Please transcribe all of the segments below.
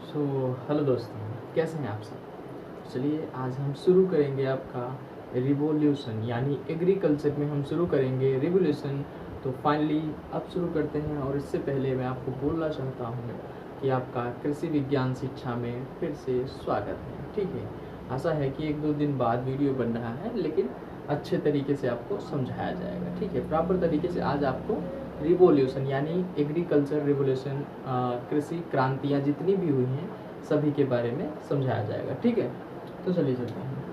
So hello दोस्तों, कैसे हैं आप सब। चलिए आज हम शुरू करेंगे आपका रिवोल्यूशन, यानी एग्रीकल्चर में हम शुरू करेंगे रिवोल्यूशन। तो फाइनली अब शुरू करते हैं, और इससे पहले मैं आपको बोलना चाहता हूँ कि आपका कृषि विज्ञान शिक्षा में फिर से स्वागत है। ठीक है, आशा है कि 1-2 दिन बाद वीडियो बन रहा है, लेकिन अच्छे तरीके से आपको समझाया जाएगा। ठीक है, प्रॉपर तरीके से आज आपको रिवोल्यूशन यानी एग्रीकल्चर रिवोल्यूशन, कृषि क्रांतियाँ जितनी भी हुई हैं सभी के बारे में समझाया जाएगा। ठीक है, तो चलिए चलते हैं।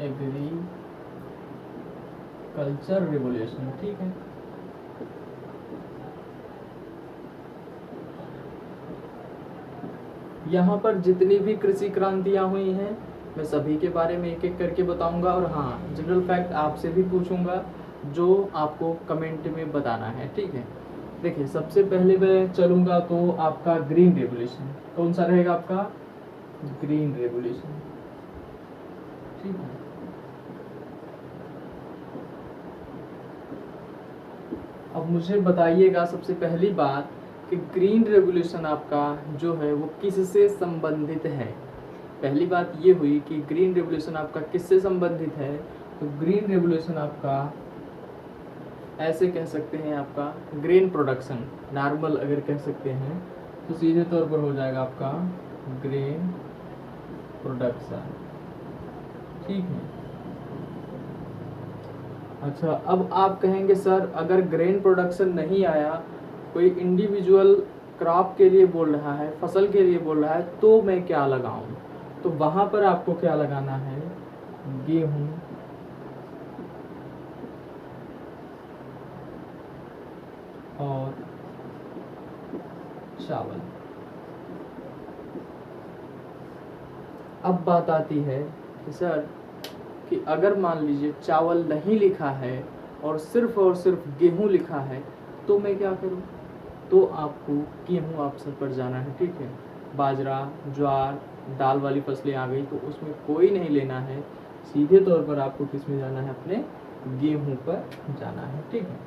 एग्रीकल्चर रिवोल्यूशन, ठीक है। यहाँ पर जितनी भी कृषि क्रांतियाँ हुई हैं मैं सभी के बारे में एक एक करके बताऊंगा, और हाँ, जनरल फैक्ट आपसे भी पूछूंगा जो आपको कमेंट में बताना है। ठीक है, देखिए सबसे पहले मैं चलूंगा तो आपका ग्रीन रेवोल्यूशन। कौन सा रहेगा आपका? Green revolution. ठीक है, अब मुझे बताइएगा सबसे पहली बात कि ग्रीन रेवोल्यूशन आपका जो है वो किससे संबंधित है। पहली बात ये हुई कि ग्रीन रेवोल्यूशन आपका किससे संबंधित है। तो ग्रीन रेवोल्यूशन आपका ऐसे कह सकते हैं, आपका ग्रेन प्रोडक्शन, नॉर्मल अगर कह सकते हैं तो सीधे तौर पर हो जाएगा आपका ग्रेन प्रोडक्शन। ठीक है, अच्छा अब आप कहेंगे सर अगर ग्रेन प्रोडक्शन नहीं आया, कोई इंडिविजुअल क्रॉप के लिए बोल रहा है, फसल के लिए बोल रहा है, तो मैं क्या लगाऊं? तो वहां पर आपको क्या लगाना है? गेहूं और चावल। अब बात आती है कि सर कि अगर मान लीजिए चावल नहीं लिखा है और सिर्फ गेहूं लिखा है, तो मैं क्या करूं? तो आपको गेहूं ऑप्शन पर जाना है। ठीक है, बाजरा, ज्वार, दाल वाली फसलें आ गई तो उसमें कोई नहीं लेना है, सीधे तौर पर आपको किस में जाना है? अपने गेहूं पर जाना है। ठीक है,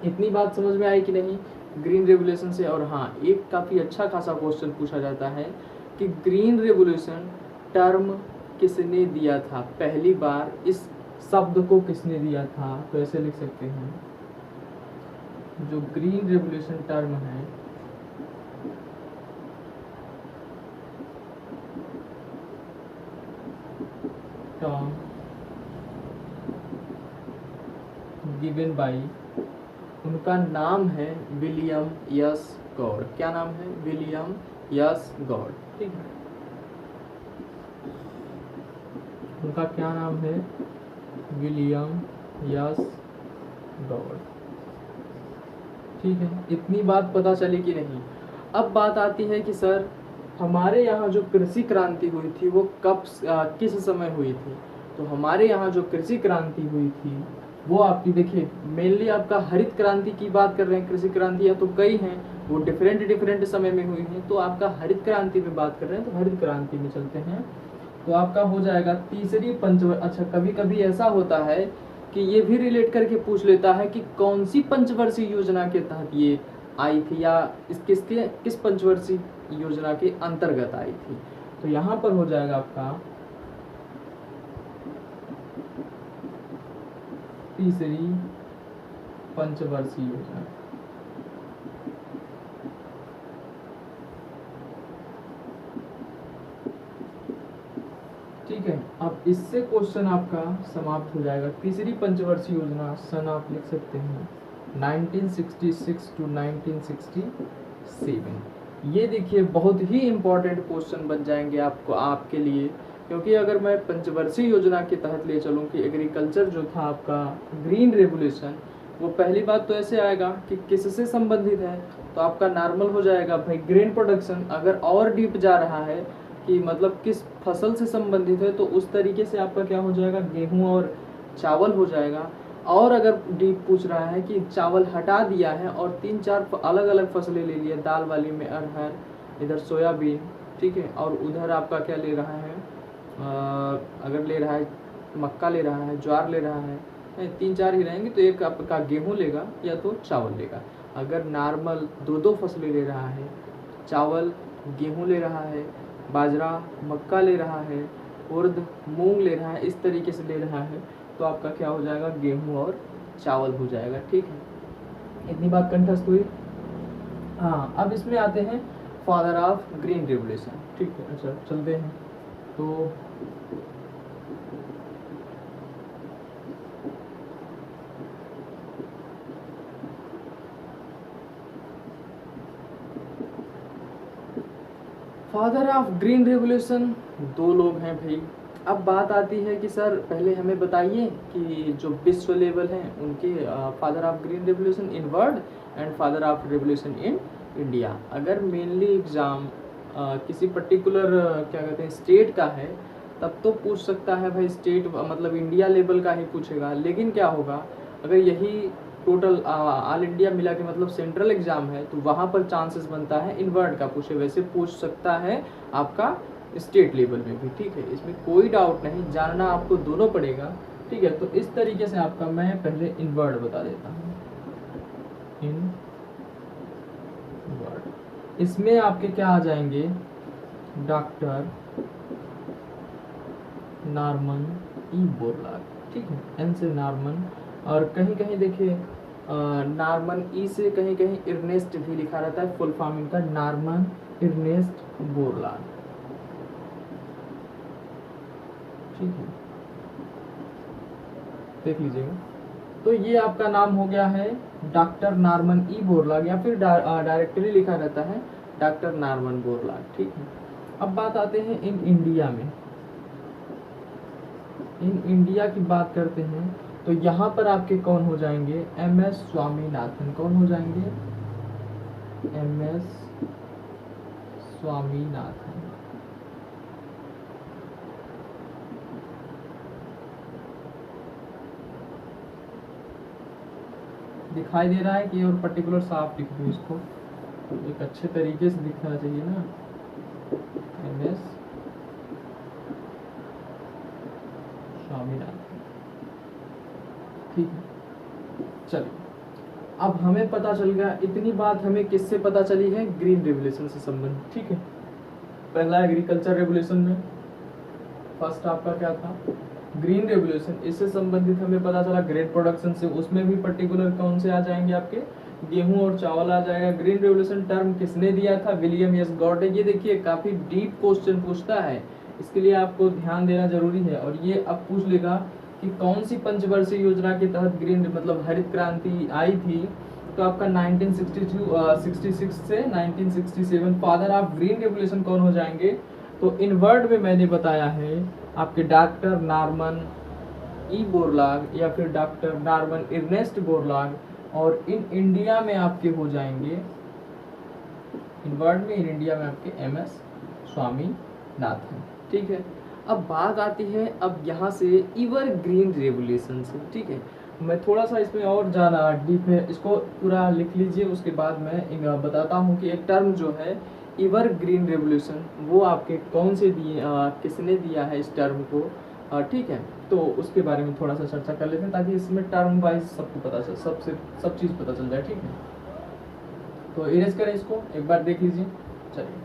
इतनी बात समझ में आई कि नहीं ग्रीन रेवोल्यूशन से। और हाँ, एक काफ़ी अच्छा खासा क्वेश्चन पूछा जाता है कि ग्रीन रेवोल्यूशन टर्म किसने दिया था, पहली बार इस शब्द को किसने दिया था? तो ऐसे लिख सकते हैं, जो ग्रीन रेवोल्यूशन टर्म है टर्म गिवन बाई, उनका नाम है विलियम यस गॉड। क्या नाम है? William yes God. ठीक है, उनका क्या नाम है? William yes God. ठीक है, इतनी बात पता चली कि नहीं। अब बात आती है कि सर हमारे यहाँ जो कृषि क्रांति हुई थी वो कब किस समय हुई थी? तो हमारे यहाँ जो कृषि क्रांति हुई थी वो आपकी, देखिए मेनली आपका हरित क्रांति की बात कर रहे हैं। कृषि क्रांतियाँ तो कई हैं, वो डिफरेंट समय में हुई हैं, तो आपका हरित क्रांति में बात कर रहे हैं, तो हरित क्रांति में चलते हैं। तो आपका हो जाएगा तीसरी पंचवर्षीय। अच्छा, कभी कभी ऐसा होता है कि ये भी रिलेट करके पूछ लेता है कि कौन सी पंचवर्षीय योजना के तहत ये आई थी, या किस पंचवर्षीय योजना के अंतर्गत आई थी। तो यहाँ पर हो जाएगा आपका तीसरी पंचवर्षीय योजना। ठीक है, अब इससे क्वेश्चन आपका समाप्त हो जाएगा। तीसरी पंचवर्षीय योजना सन आप लिख सकते हैं 1966 to 1967। ये देखिए बहुत ही इम्पोर्टेंट क्वेश्चन बन जाएंगे आपके लिए, क्योंकि अगर मैं पंचवर्षीय योजना के तहत ले चलूँ कि एग्रीकल्चर जो था आपका ग्रीन रेवोल्यूशन, वो पहली बात तो ऐसे आएगा कि किससे संबंधित है, तो आपका नॉर्मल हो जाएगा भाई ग्रेन प्रोडक्शन। अगर और डीप जा रहा है कि मतलब किस फसल से संबंधित है, तो उस तरीके से आपका क्या हो जाएगा? गेहूं और चावल हो जाएगा। और अगर डीप पूछ रहा है कि चावल हटा दिया है और 3-4 अलग अलग फसलें ले लिया, दाल वाली में अरहर, इधर सोयाबीन, ठीक है, और उधर आपका क्या ले रहा है? अगर ले रहा है मक्का ले रहा है, ज्वार ले रहा है, 3-4 ही रहेंगे, तो एक आपका गेहूं लेगा या तो चावल लेगा। अगर नॉर्मल 2-2 फसलें ले रहा है, चावल गेहूँ ले रहा है, बाजरा मक्का ले रहा है, उर्द मूंग ले रहा है, इस तरीके से ले रहा है, तो आपका क्या हो जाएगा, गेहूँ और चावल हो जाएगा। ठीक है, इतनी बात कंठस्थ हुई। हाँ, अब इसमें आते हैं फादर ऑफ ग्रीन रेवोल्यूशन। ठीक है, अच्छा चलते हैं। तो फादर ऑफ ग्रीन रेवोल्यूशन 2 लोग हैं भाई। अब बात आती है कि सर पहले हमें बताइए कि जो विश्व लेवल हैं उनके father of green revolution in world and father of revolution in India. अगर मेनली एग्ज़ाम किसी पर्टिकुलर क्या कहते हैं स्टेट का है, तब तो पूछ सकता है भाई, स्टेट मतलब इंडिया लेवल का ही पूछेगा। लेकिन क्या होगा, अगर यही टोटल ऑल इंडिया मिला के मतलब सेंट्रल एग्जाम है, तो वहाँ पर चांसेस बनता है इन वर्ड का पूछे। वैसे पूछ सकता है आपका स्टेट लेवल में भी। ठीक है, इसमें कोई डाउट नहीं, जानना आपको दोनों पड़ेगा। ठीक है, तो इस तरीके से आपका मैं पहले इन वर्ड बता देता हूँ। इन वर्ड इसमें आपके क्या आ जाएंगे, डॉक्टर नॉर्मन ई बोरलॉग। ठीक है, एन से नॉर्मन, और कहीं कहीं देखिए नॉर्मन ई से कहीं कहीं इर्नेस्ट भी लिखा रहता है, फुल फॉर्म इनका नॉर्मन इर्नेस्ट बोरलॉग। ठीक है, देख लीजिएगा। तो ये आपका नाम हो गया है डॉक्टर नॉर्मन ई बोरलॉग, या फिर डायरेक्टली लिखा रहता है डॉक्टर नॉर्मन बोरलॉग। ठीक है, अब बात आते हैं इन इंडिया में। इन इंडिया की बात करते हैं तो यहाँ पर आपके कौन हो जाएंगे, एम.एस. स्वामीनाथन। कौन हो जाएंगे, एम.एस. स्वामीनाथन। दिखाई दे रहा है कि और पर्टिकुलर साफ लिख दूँ इसको, एक अच्छे तरीके से दिखना चाहिए ना, एम.एस. स्वामीनाथन। ठीक है, चलिए अब हमें पता चल गया, इतनी बात हमें किससे पता चली है, ग्रीन रेवोल्यूशन से संबंधित। ठीक है, पहला एग्रीकल्चर रेवोल्यूशन में फर्स्ट आपका क्या था, ग्रीन रेवोल्यूशन, इससे संबंधित हमें पता चला ग्रेन प्रोडक्शन से। उसमें भी पर्टिकुलर कौन से आ जाएंगे आपके, गेहूं और चावल आ जाएगा। ग्रीन रेवोल्यूशन टर्म किसने दिया था, विलियम एस गॉड। ये देखिए काफी डीप क्वेश्चन पूछता है, इसके लिए आपको ध्यान देना जरूरी है। और ये अब पूछ लेगा कि कौन सी पंचवर्षीय योजना के तहत ग्रीन मतलब हरित क्रांति आई थी, तो आपका 1966 से 1967 फादर ऑफ ग्रीन रेवोल्यूशन कौन हो जाएंगे, तो इन वर्ड में मैंने बताया है आपके डॉक्टर नॉर्मन ई बोरलॉग या फिर डॉक्टर नॉर्मन इर्नेस्ट बोरलॉग। और इन इंडिया में आपके हो जाएंगे, इन वर्ड में इन इंडिया में आपके एम.एस. स्वामीनाथन। ठीक है, अब बात आती है अब यहाँ से इवर ग्रीन रेवोल्यूशन से। ठीक है, मैं थोड़ा सा इसमें और जाना डीप है, इसको पूरा लिख लीजिए, उसके बाद मैं बताता हूँ कि एक टर्म जो है इवर ग्रीन रेवोल्यूशन, वो आपके कौन से दिए, किसने दिया है इस टर्म को। ठीक है, तो उसके बारे में थोड़ा सा चर्चा कर लेते हैं, ताकि इसमें टर्म वाइज सबको पता चल, सब चीज़ पता चल जाए। ठीक है, तो इरेज करें इसको, एक बार देख लीजिए। चलिए,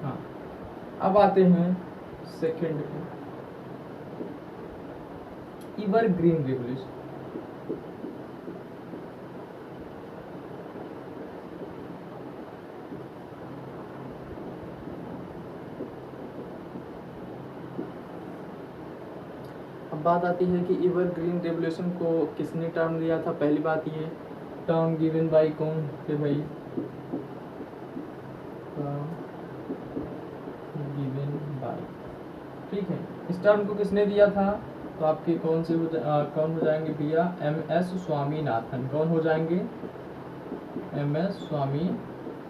हाँ, अब आते हैं सेकेंड पे, इवर ग्रीन रेवोल्यूशन। अब बात आती है कि इवर ग्रीन रेवोल्यूशन को किसने टर्म दिया था। पहली बात ये टर्म गिवन बाय कौन थे भाई, गिवन बाय। ठीक है, इस टर्म को किसने दिया था, तो आपके कौन हो जाएंगे भैया, एम.एस. स्वामीनाथन। कौन हो जाएंगे, एम.एस. स्वामीनाथन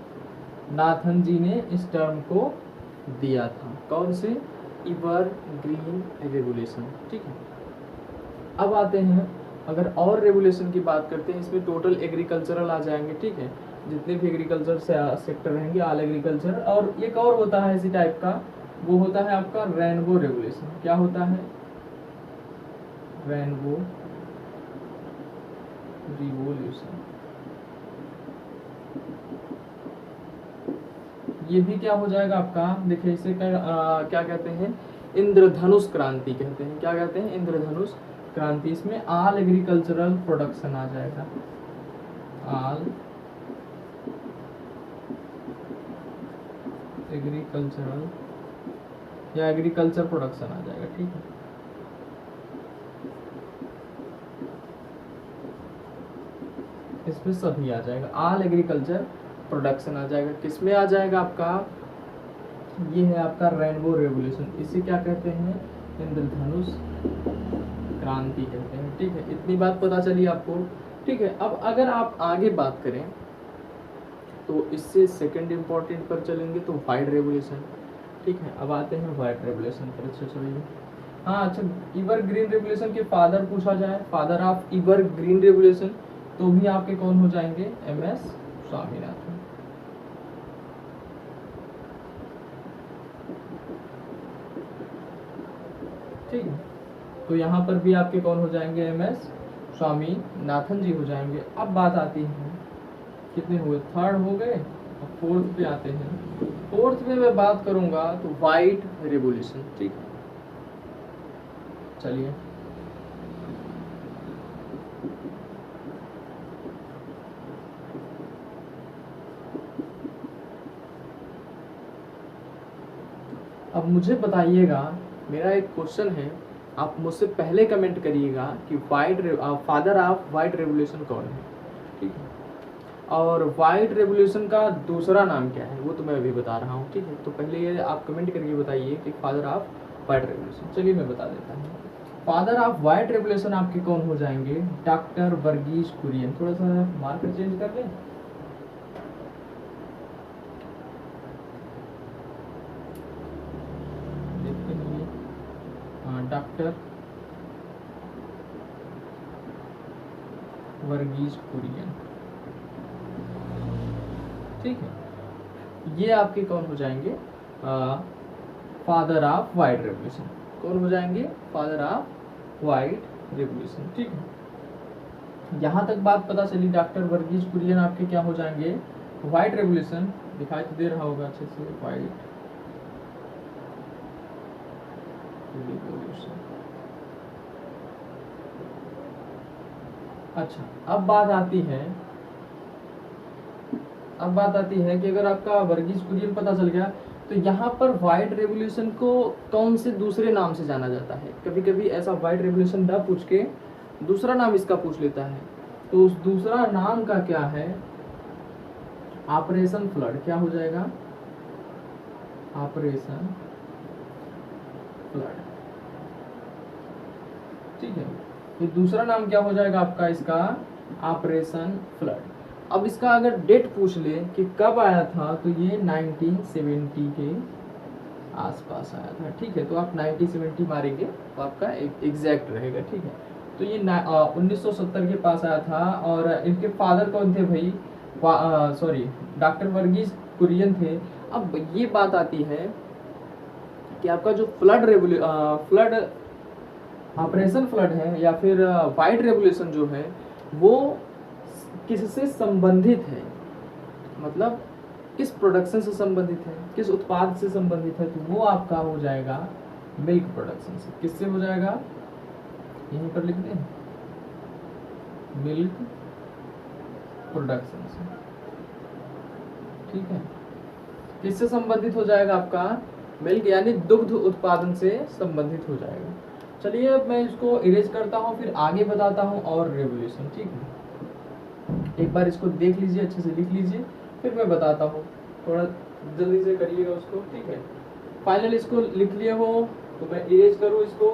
जी ने इस टर्म को दिया था। कौन से, इवर ग्रीन रेवोल्यूशन। ठीक है, अब आते हैं, अगर और रेवोल्यूशन की बात करते हैं, इसमें टोटल एग्रीकल्चरल आ जाएंगे। ठीक है, जितने भी एग्रीकल्चर सेक्टर रहेंगे, ऑल एग्रीकल्चर। और एक और होता है इसी टाइप का, वो होता है आपका रेनबो रेवोल्यूशन। क्या होता है? Rainbow revolution. ये भी क्या हो जाएगा आपका, देखिए इसे क्या कहते हैं, इंद्रधनुष क्रांति कहते हैं। क्या कहते हैं? इंद्रधनुष क्रांति। इसमें ऑल एग्रीकल्चरल प्रोडक्शन आ जाएगा, ऑल एग्रीकल्चरल या एग्रीकल्चर प्रोडक्शन आ जाएगा। ठीक है, इसमें सभी आ जाएगा, ऑल एग्रीकल्चर प्रोडक्शन आ जाएगा। किसमें आ जाएगा आपका? ये है आपका रेनबो रेवोल्यूशन। इसे क्या कहते हैं? इंद्रधनुष क्रांति कहते हैं। ठीक है, इतनी बात पता चली आपको। ठीक है, अब अगर आप आगे बात करें तो इससे सेकंड इम्पोर्टेंट पर चलेंगे तो व्हाइट रेवोल्यूशन। ठीक है, अब आते हैं व्हाइट रेवोल्यूशन पर। अच्छा चलिए, हाँ अच्छा, इवर ग्रीन रेवोल्यूशन के फादर पूछा जाए, फादर ऑफ इवर ग्रीन रेवोल्यूशन, तो भी आपके कौन हो जाएंगे? MS स्वामीनाथन। ठीक है, तो यहाँ पर भी आपके कौन हो जाएंगे? MS स्वामीनाथन जी हो जाएंगे। अब बात आती है, कितने हुए? थर्ड हो गए, अब फोर्थ पे आते हैं। फोर्थ में मैं बात करूंगा तो व्हाइट रेवोल्यूशन। ठीक है, चलिए अब मुझे बताइएगा, मेरा एक क्वेश्चन है, आप मुझसे पहले कमेंट करिएगा कि फादर ऑफ व्हाइट रेवोल्यूशन कौन है। ठीक है, और व्हाइट रेवोल्यूशन का दूसरा नाम क्या है वो तो मैं अभी बता रहा हूँ। ठीक है, तो पहले ये आप कमेंट करके बताइए कि फादर ऑफ व्हाइट रेवोल्यूशन। चलिए मैं बता देता हूँ। फादर ऑफ व्हाइट रेवोल्यूशन आपके कौन हो जाएंगे? डॉक्टर वर्गीस कुरियन। थोड़ा सा मार्कर चेंज कर लें। देखते हैं, हाँ, डॉक्टर वर्गीस कुरियन। ठीक है, ये आपके कौन हो जाएंगे? Father of white revolution. कौन हो जाएंगे? Father of white revolution. ठीक है, यहाँ तक बात पता चली। डॉक्टर वर्गीस कुरियन आपके क्या हो जाएंगे? White revolution. दिखाई तो दे रहा होगा अच्छे से, व्हाइट रेवोल्यूशन। अच्छा, अब बात आती है कि अगर आपका वर्गीस कुरियन पता चल गया तो यहाँ पर व्हाइट रेवोल्यूशन को कौन से दूसरे नाम से जाना जाता है? कभी कभी ऐसा व्हाइट रेवोल्यूशन ना पूछ के दूसरा नाम इसका पूछ लेता है, तो उस दूसरा नाम का क्या है? Operation flood. क्या हो जाएगा? Operation flood. ठीक है, ये दूसरा नाम क्या हो जाएगा आपका इसका? Operation flood. अब इसका अगर डेट पूछ ले कि कब आया था, तो ये 1970 के आसपास आया था। ठीक है, तो आप 1970 मारेंगे तो आपका एग्जैक्ट रहेगा। ठीक है, तो ये 1970 के पास आया था। और इनके फादर कौन थे भाई? सॉरी, डॉक्टर वर्गीस कुरियन थे। अब ये बात आती है कि आपका जो फ्लड ऑपरेशन फ्लड है या फिर व्हाइट रेवोल्यूशन जो है वो किससे संबंधित है? मतलब किस प्रोडक्शन से संबंधित है, किस उत्पाद से संबंधित है? तो वो आपका हो जाएगा मिल्क प्रोडक्शन से। किससे हो जाएगा? यहीं पर लिख दें, मिल्क प्रोडक्शन से। ठीक है, किससे संबंधित हो जाएगा आपका? मिल्क यानी दुग्ध उत्पादन से संबंधित हो जाएगा। चलिए अब मैं इसको इरेज करता हूँ, फिर आगे बताता हूँ और रेवोल्यूशन। ठीक है, एक बार इसको देख लीजिए, अच्छे से लिख लीजिए, फिर मैं बताता हूँ। थोड़ा जल्दी से करिएगा उसको। ठीक है, फाइनल इसको लिख लिए हो तो मैं इरेज करूँ इसको।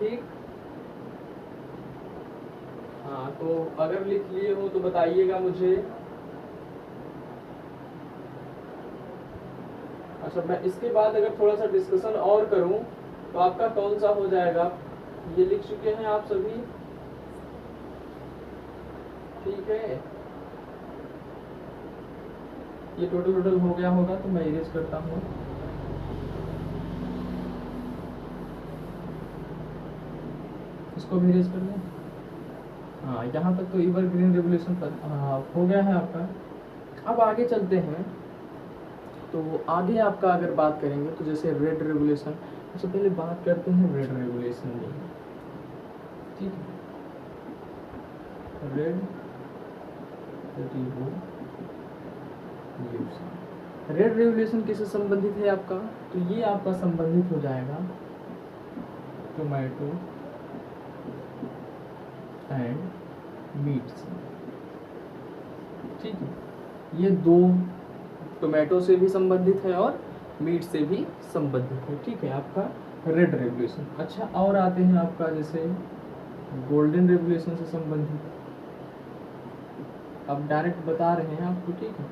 ठीक, हाँ, तो अगर लिख लिए हो तो बताइएगा मुझे। अच्छा, मैं इसके बाद अगर थोड़ा सा डिस्कशन और करूं तो आपका कौन सा हो जाएगा? ये लिख चुके हैं आप सभी? ठीक है, ये टोटल हो गया होगा तो मैं इरेज करता हूँ। इसको भी रेज कर लें। हाँ, यहाँ तक तो एवरग्रीन रेवोल्यूशन हो गया है आपका। अब आगे चलते हैं, तो आगे आपका अगर बात करेंगे तो जैसे रेड रेवोल्यूशन, सबसे पहले बात करते हैं रेड रेवोल्यूशन में, ठीक है। रेड रेवोल्यूशन, रेड रेवोल्यूशन किससे संबंधित है आपका, तो ये आपका संबंधित हो जाएगा टोमेटो एंड मीट से, ठीक है। ये दो टोमेटो से भी संबंधित है और मीट से भी संबंधित है, ठीक है, आपका रेड रेवोल्यूशन। अच्छा, और आते हैं आपका जैसे गोल्डन रेवोल्यूशन से संबंधित, अब डायरेक्ट बता रहे हैं आपको, ठीक है।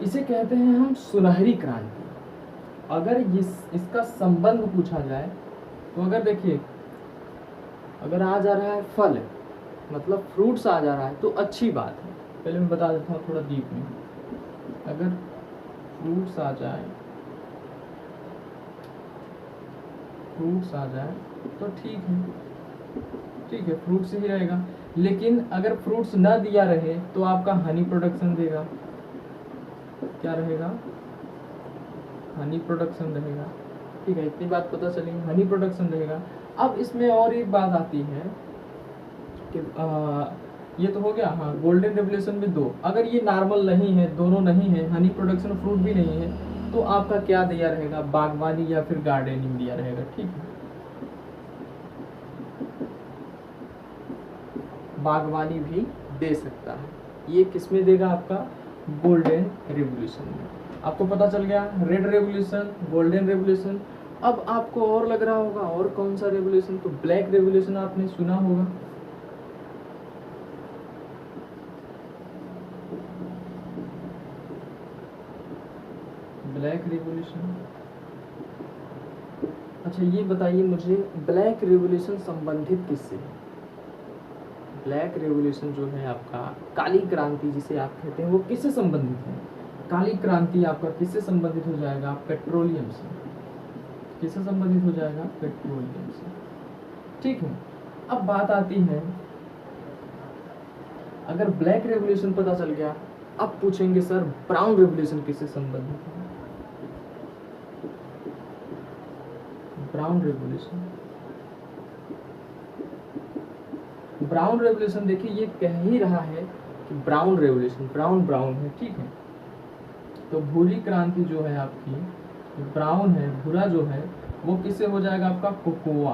इसे कहते हैं हम सुनहरी क्रांति। अगर इसका संबंध पूछा जाए तो अगर देखिए, अगर आ जा रहा है फल, मतलब फ्रूट्स आ जा रहा है तो अच्छी बात है। पहले मैं बता देता हूँ थोड़ा डीप में, अगर फ्रूट्स आ जाए तो ठीक है, ठीक है, फ्रूट्स ही रहेगा। लेकिन अगर फ्रूट्स ना दिया रहे तो आपका हनी प्रोडक्शन देगा, क्या रहेगा, हनी प्रोडक्शन रहेगा, ठीक है। इतनी बात पता चली, हनी प्रोडक्शन रहेगा। अब इसमें और एक बात आती है कि ये तो हो गया, हाँ, गोल्डन रेवोल्यूशन में दो, अगर ये नॉर्मल नहीं है, दोनों नहीं है, हनी प्रोडक्शन फ्रूट भी नहीं है, तो आपका क्या दिया रहेगा, बागवानी या फिर गार्डनिंग दिया रहेगा, ठीक है। बागवानी भी दे सकता है, ये किसमें देगा, आपका गोल्डन रेवोल्यूशन में। आपको पता चल गया रेड रेवोल्यूशन, गोल्डन रेवोल्यूशन। अब आपको और लग रहा होगा और कौन सा रेवोल्यूशन, तो ब्लैक रेवोल्यूशन आपने सुना होगा, ब्लैक रेवोल्यूशन। अच्छा, ये बताइए मुझे, ब्लैक रेवोल्यूशन संबंधित किससे है? ब्लैक रेवोल्यूशन जो है आपका, काली क्रांति जिसे आप कहते हैं, वो किससे संबंधित है? काली क्रांति आपका किससे संबंधित हो जाएगा, पेट्रोलियम से। किससे संबंधित हो जाएगा, पेट्रोलियम से, ठीक है। अब बात आती है, अगर ब्लैक रेवोल्यूशन पता चल गया, अब पूछेंगे सर ब्राउन रेवोल्यूशन किससे संबंधित है? ब्राउन रेवोल्यूशन, ब्राउन रेवोल्यूशन देखिए, ये कह ही रहा है कि ब्राउन रेवोल्यूशन, ब्राउन है, ठीक है। तो भूरी क्रांति जो है आपकी, ब्राउन है, भूरा जो है, वो किससे हो जाएगा, आपका कोकोआ।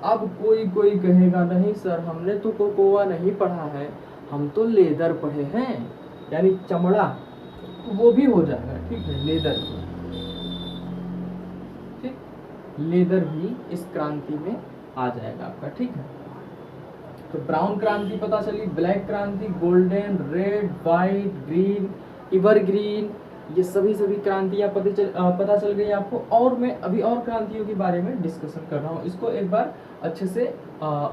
अब कोई कहेगा नहीं सर, हमने तो कोकोआ नहीं पढ़ा है, हम तो लेदर पढ़े हैं, यानी चमड़ा, तो वो भी हो जाएगा, ठीक है, लेदर, ठीक, लेदर भी इस क्रांति में आ जाएगा आपका, ठीक है। तो ब्राउन क्रांति पता चली, ब्लैक क्रांति, golden, red, white, green, evergreen, ये सभी क्रांतियां पता चल गई आपको। और मैं अभी और क्रांतियों के बारे में डिस्कशन कर रहा हूँ, इसको एक बार अच्छे से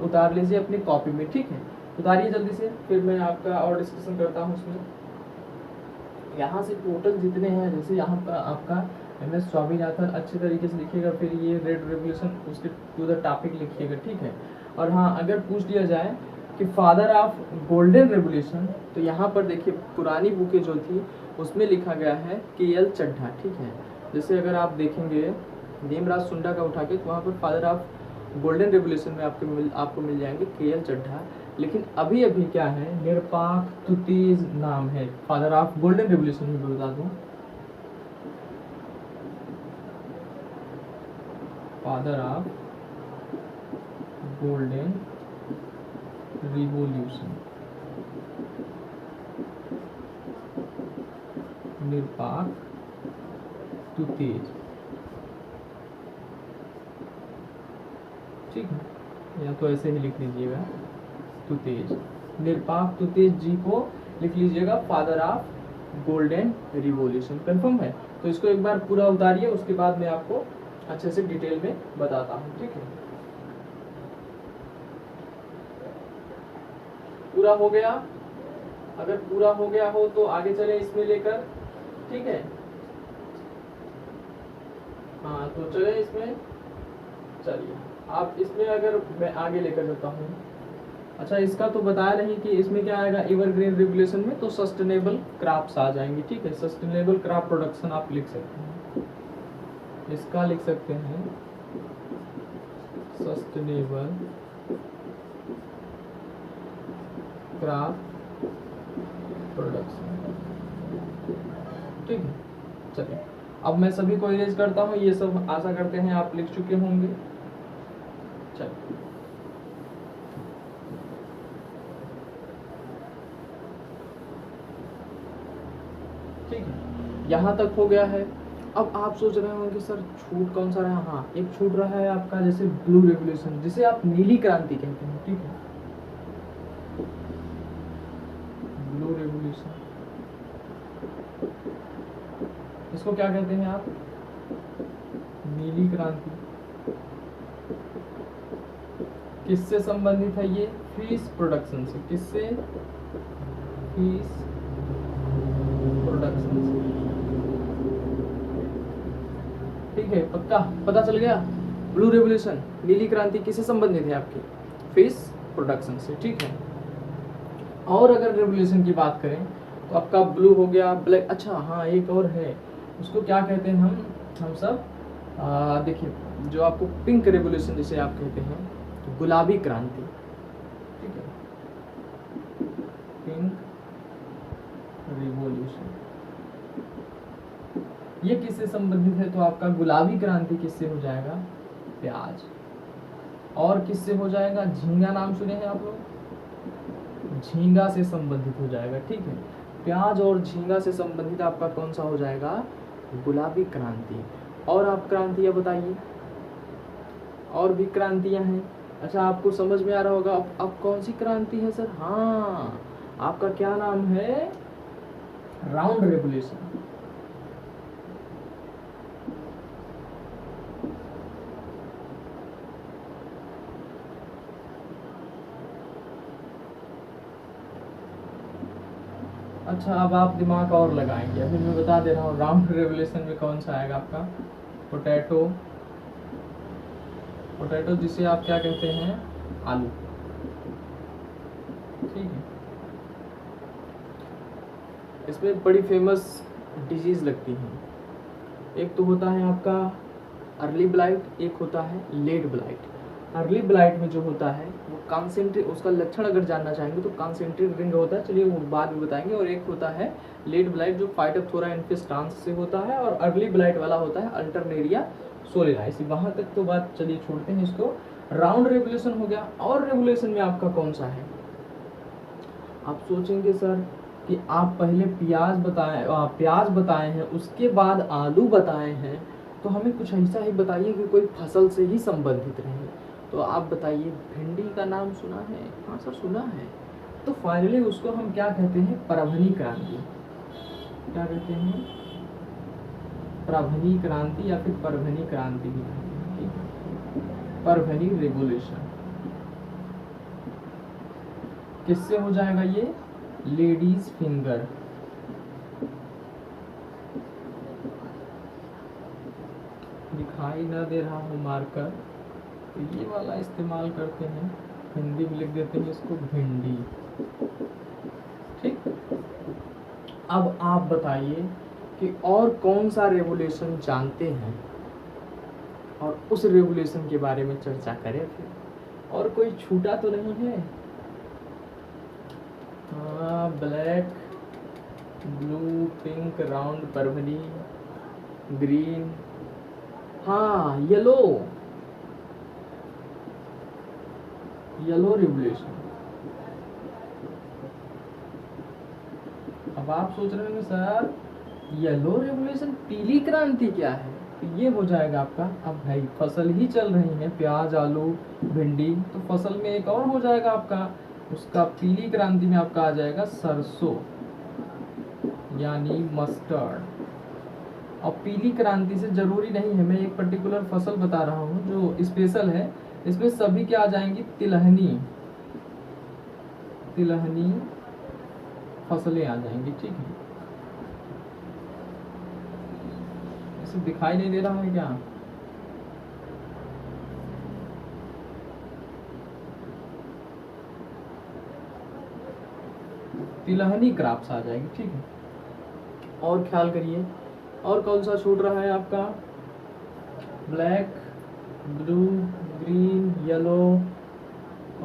उतार लीजिए अपनी कॉपी में, ठीक है, उतारिए जल्दी से, फिर मैं आपका और डिस्कशन करता हूँ उसमें। यहाँ से टोटल जितने हैं, जैसे यहाँ पर आपका MS स्वामीनाथन अच्छे तरीके से लिखिएगा, फिर ये रेड रेवोल्यूशन उसके टू द टॉपिक लिखिएगा, ठीक है। और हाँ, अगर पूछ लिया जाए कि फादर ऑफ गोल्डन रेवोल्यूशन, तो यहाँ पर देखिए पुरानी बुकें जो थी उसमें लिखा गया है KL चड्ढा, ठीक है। जैसे अगर आप देखेंगे नेमराज सुंडा का उठा के, तो वहाँ पर फादर ऑफ गोल्डन रेवोल्यूशन में आपको मिल जाएंगे KL चड्ढा। लेकिन अभी क्या है, निरपाक तुतीज नाम है फादर ऑफ गोल्डन रेवोल्यूशन में, बता दूँ, father of golden revolution, निरपाक Tutej, ठीक है, या तो ऐसे ही लिख लीजिएगा तुतेज, निरपाक तुतेज जी को लिख लीजिएगा father of golden revolution. Confirm है? तो इसको एक बार पूरा उतारिए, उसके बाद मैं आपको अच्छे से डिटेल में बताता हूँ, ठीक है। पूरा हो गया? अगर पूरा हो गया हो तो आगे चले इसमें लेकर, ठीक है। हाँ तो चले इसमें, चलिए आप इसमें अगर मैं आगे लेकर जाता हूँ। अच्छा इसका तो बताया नहीं कि इसमें क्या आएगा एवरग्रीन रेगुलेशन में, तो सस्टेनेबल क्रॉप्स आ जाएंगे। ठीक है, सस्टेनेबल क्रॉप प्रोडक्शन आप लिख सकते हैं, इसका लिख सकते हैं सस्टेनेबल क्रॉप प्रोडक्शन। ठीक है, चलिए अब मैं सभी को इरेज करता हूँ, ये सब आशा करते हैं आप लिख चुके होंगे। चलिए ठीक है, यहाँ तक हो गया है। अब आप सोच रहे होंगे सर छूट कौन सा रहा। हाँ एक छूट रहा है आपका जैसे ब्लू रेवोल्यूशन, जिसे आप नीली क्रांति कहते हैं। ठीक है, ब्लू रेवोल्यूशन, इसको क्या कहते हैं आप, नीली क्रांति। किससे संबंधित है ये, फिश प्रोडक्शन से। किससे, फिश प्रोडक्शन से। ठीक है, पक्का पता चल गया। ब्लू रेवोल्यूशन, नीली क्रांति किससे संबंधित है आपकी, फिश प्रोडक्शन से। ठीक है, और अगर रेवोल्यूशन की बात करें तो आपका ब्लू हो गया, ब्लैक। अच्छा हाँ एक और है, उसको क्या कहते हैं हम सब देखिए, जो आपको पिंक रेवोल्यूशन जिसे आप कहते हैं, तो गुलाबी क्रांति। ठीक है, पिंक रिवॉल्यूशन, ये किससे संबंधित है, तो आपका गुलाबी क्रांति किससे हो जाएगा, प्याज। और किससे हो जाएगा, झींगा नाम सुने हैं आप लोग, झींगा से संबंधित हो जाएगा। ठीक है, प्याज और झींगा से संबंधित आपका कौन सा हो जाएगा, गुलाबी क्रांति। और आप क्रांतियां बताइए, और भी क्रांतियां हैं। अच्छा आपको समझ में आ रहा होगा अब कौन सी क्रांति है सर, हाँ आपका क्या नाम है, राउंड रेवोल्यूशन। अच्छा अब आप दिमाग और लगाएंगे, अभी मैं बता दे रहा हूँ राउंड रेवोल्यूशन में कौन सा आएगा आपका, पोटैटो। पोटैटो जिसे आप क्या कहते हैं, आलू। ठीक है, इसमें बड़ी फेमस डिजीज लगती हैं, एक तो होता है आपका अर्ली ब्लाइट, एक होता है लेट ब्लाइट। अर्ली ब्लाइट में जो होता है वो कॉन्सेंट्रेट, उसका लक्षण अगर जानना चाहेंगे तो कॉन्सेंट्रेट रिंग होता है, चलिए वो बाद में बताएंगे। और एक होता है लेट ब्लाइट जो फाइटोप्थोरा इन्फेस्टांस से होता है, और अर्ली ब्लाइट वाला होता है अल्टरनेरिया सोलेनाइस। वहाँ तक तो बात चलिए छोड़ते हैं इसको। राउंड रेवोल्यूशन हो गया, और रेवोल्यूशन में आपका कौन सा है, आप सोचेंगे सर कि आप पहले प्याज बताए हैं, उसके बाद आलू बताए हैं, तो हमें कुछ ऐसा ही बताइए कि कोई फसल से ही संबंधित रहे। तो आप बताइए, भिंडी का नाम सुना है, हाँ सर सुना है। तो फाइनली उसको हम क्या कहते हैं, परभनी क्रांति। क्या कहते हैं, परभनी क्रांति या फिर परभनी क्रांति भी कहते हैं। परभनी रेवोल्यूशन किससे हो जाएगा, ये लेडीज फिंगर। दिखाई ना दे रहा हूँ मार्कर, तो ये वाला इस्तेमाल करते हैं, हिंदी में लिख देते हैं इसको भिंडी। ठीक, अब आप बताइए कि और कौन सा रेवोल्यूशन जानते हैं, और उस रेवोल्यूशन के बारे में चर्चा करें फिर। और कोई छूटा तो नहीं है, हाँ black, blue, pink, round, Parbhani, green, हाँ येलो, येलो रिवोल्यूशन। अब आप सोच रहे होंगे सर येलो रिवोल्यूशन, पीली क्रांति क्या है, तो ये हो जाएगा आपका। अब भाई फसल ही चल रही है, प्याज, आलू, भिंडी, तो फसल में एक और हो जाएगा आपका, उसका पीली क्रांति में आपका आ जाएगा सरसों यानी मस्टर्ड। और पीली क्रांति से जरूरी नहीं है, मैं एक पर्टिकुलर फसल बता रहा हूँ जो स्पेशल है, इसमें सभी क्या आ जाएंगी, तिलहनी, तिलहनी फसलें आ जाएंगी। ठीक है, इसे दिखाई नहीं दे रहा है क्या, तिलहनी क्रॉप्स आ जाएगी, ठीक है। और ख्याल करिए, और कौन सा छूट रहा है आपका, ब्लैक, ब्लू, ग्रीन, येलो,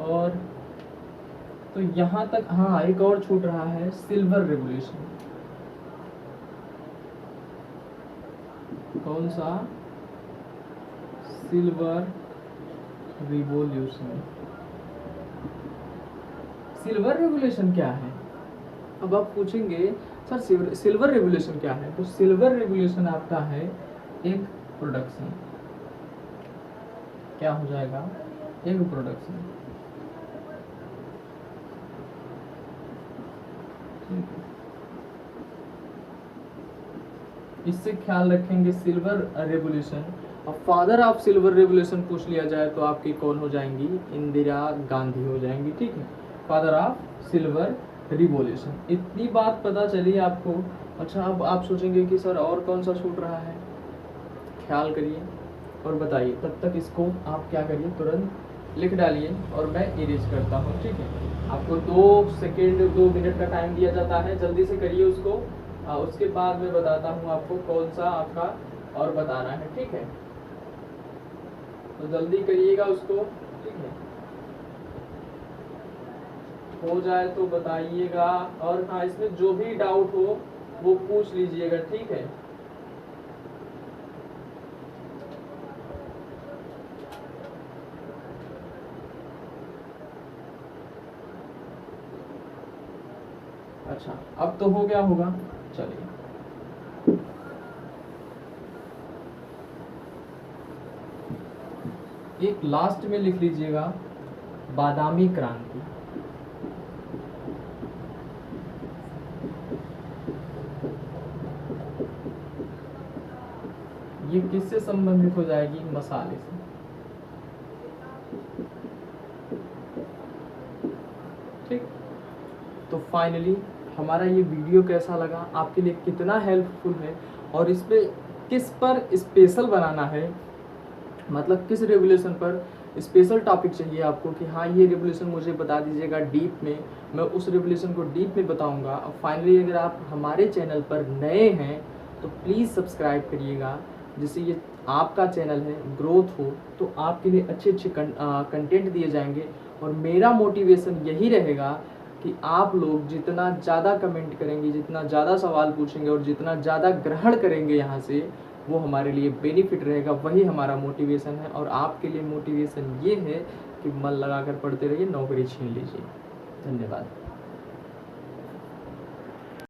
और तो यहाँ तक, हाँ एक और छूट रहा है, सिल्वर रेवोल्यूशन। कौन सा, सिल्वर रिवॉल्यूशन। सिल्वर रेवोल्यूशन क्या है? अब आप पूछेंगे सर सिल्वर रेवोल्यूशन क्या है? तो सिल्वर रेवोल्यूशन आपका है एक प्रोडक्शन, क्या हो जाएगा, एक प्रोडक्शन, ठीक है। इससे ख्याल रखेंगे सिल्वर रेवोल्यूशन। अब फादर ऑफ सिल्वर रेवोल्यूशन पूछ लिया जाए तो आपकी कौन हो जाएंगी, इंदिरा गांधी हो जाएंगी, ठीक है, फादर ऑफ सिल्वर रिवॉल्यूशन। इतनी बात पता चली आपको। अच्छा, अब आप सोचेंगे कि सर और कौन सा छूट रहा है, ख्याल करिए और बताइए। तब तक इसको आप क्या करिए, तुरंत लिख डालिए और मैं इरेज करता हूँ, ठीक है। आपको 2 सेकेंड 2 मिनट का टाइम दिया जाता है, जल्दी से करिए उसको। उसके बाद मैं बताता हूँ आपको कौन सा आपका और बताना है, ठीक है। तो जल्दी करिएगा उसको, ठीक है। हो जाए तो बताइएगा, और हाँ इसमें जो भी डाउट हो वो पूछ लीजिएगा, ठीक है। अच्छा, अब तो हो गया होगा, चलिए। एक लास्ट में लिख लीजिएगा, बादामी क्रांति। ये किससे संबंधित हो जाएगी, मसाले से, ठीक। तो फाइनली हमारा ये वीडियो कैसा लगा, आपके लिए कितना हेल्पफुल है, और इस पे किस पर स्पेशल बनाना है, मतलब किस रेवोल्यूशन पर स्पेशल टॉपिक चाहिए आपको कि हाँ ये रेवोल्यूशन मुझे बता दीजिएगा डीप में, मैं उस रेवोल्यूशन को डीप में बताऊंगा। और फाइनली अगर आप हमारे चैनल पर नए हैं तो प्लीज़ सब्सक्राइब करिएगा, जिससे ये आपका चैनल है ग्रोथ हो, तो आपके लिए अच्छे अच्छे कंटेंट दिए जाएंगे। और मेरा मोटिवेशन यही रहेगा कि आप लोग जितना ज़्यादा कमेंट करेंगे, जितना ज़्यादा सवाल पूछेंगे और जितना ज़्यादा ग्रहण करेंगे यहाँ से, वो हमारे लिए बेनिफिट रहेगा, वही हमारा मोटिवेशन है। और आपके लिए मोटिवेशन ये है कि मन लगाकर पढ़ते रहिए, नौकरी छीन लीजिए। धन्यवाद।